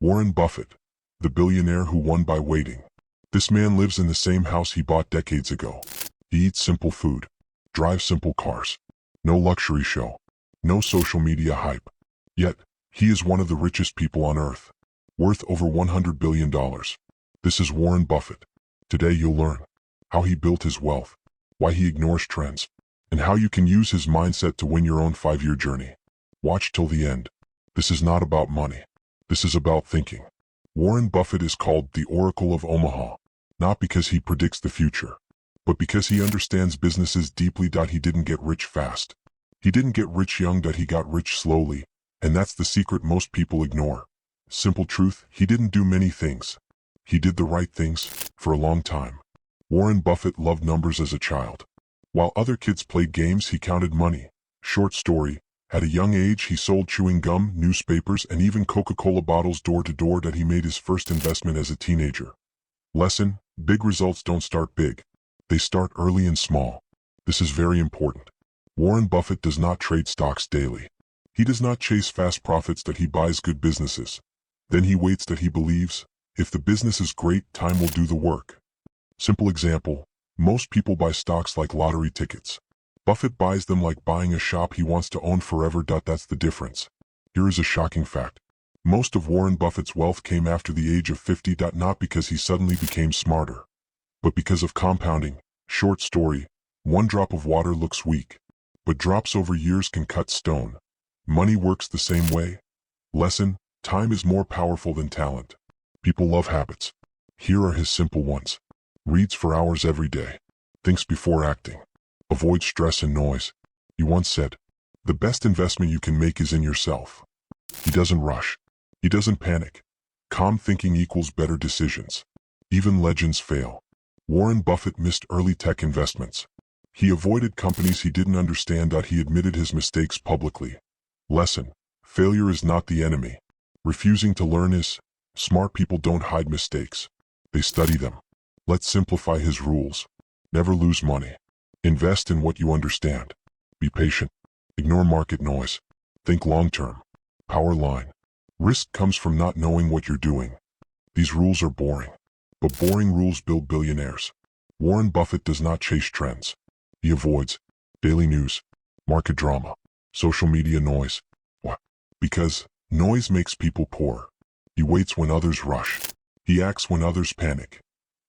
Warren Buffett, the billionaire who won by waiting. This man lives in the same house he bought decades ago. He eats simple food, drives simple cars. No luxury show, no social media hype. Yet, he is one of the richest people on earth, worth over $100 billion. This is Warren Buffett. Today you'll learn how he built his wealth, why he ignores trends, and how you can use his mindset to win your own 5-year journey. Watch till the end. This is not about money. This is about thinking. Warren Buffett is called the Oracle of Omaha, not because he predicts the future, but because he understands businesses deeply. He didn't get rich fast. He didn't get rich young. He got rich slowly, and that's the secret most people ignore. Simple truth, he didn't do many things. He did the right things, for a long time. Warren Buffett loved numbers as a child. While other kids played games, he counted money. Short story, at a young age he sold chewing gum, newspapers, and even Coca-Cola bottles door to door. He made his first investment as a teenager. Lesson: big results don't start big. They start early and small. This is very important. Warren Buffett does not trade stocks daily. He does not chase fast profits. He buys good businesses. Then he waits. He believes, if the business is great, time will do the work. Simple example, most people buy stocks like lottery tickets. Buffett buys them like buying a shop he wants to own forever. That's the difference. Here is a shocking fact. Most of Warren Buffett's wealth came after the age of 50. Not because he suddenly became smarter, but because of compounding. Short story, one drop of water looks weak, but drops over years can cut stone. Money works the same way. Lesson: time is more powerful than talent. People love habits. Here are his simple ones. Reads for hours every day. Thinks before acting. Avoid stress and noise. He once said, the best investment you can make is in yourself. He doesn't rush. He doesn't panic. Calm thinking equals better decisions. Even legends fail. Warren Buffett missed early tech investments. He avoided companies he didn't understand. He admitted his mistakes publicly. Lesson: failure is not the enemy. Refusing to learn is. Smart people don't hide mistakes. They study them. Let's simplify his rules. Never lose money. Invest in what you understand. Be patient. Ignore market noise. Think long-term. Power line. Risk comes from not knowing what you're doing. These rules are boring, but boring rules build billionaires. Warren Buffett does not chase trends. He avoids daily news, market drama, social media noise. Why? Because noise makes people poor. He waits when others rush. He acts when others panic.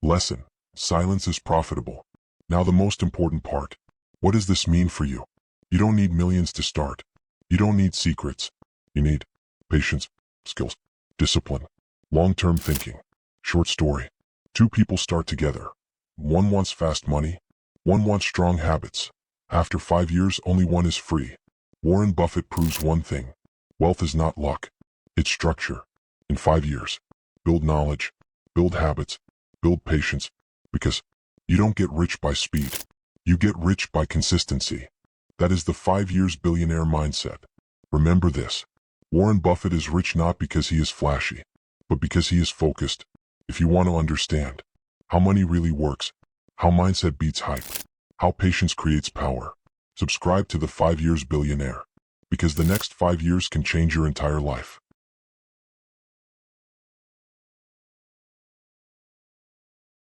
Lesson: silence is profitable. Now the most important part. What does this mean for you? You don't need millions to start. You don't need secrets. You need patience, skills, discipline, long-term thinking. Short story. Two people start together. One wants fast money. One wants strong habits. After 5 years, only one is free. Warren Buffett proves one thing. Wealth is not luck. It's structure. In 5 years, build knowledge, build habits, build patience, because you don't get rich by speed. You get rich by consistency. That is the 5 years billionaire mindset. Remember this. Warren Buffett is rich not because he is flashy, but because he is focused. If you want to understand how money really works, how mindset beats hype, how patience creates power, subscribe to the 5 years billionaire, because the next 5 years can change your entire life.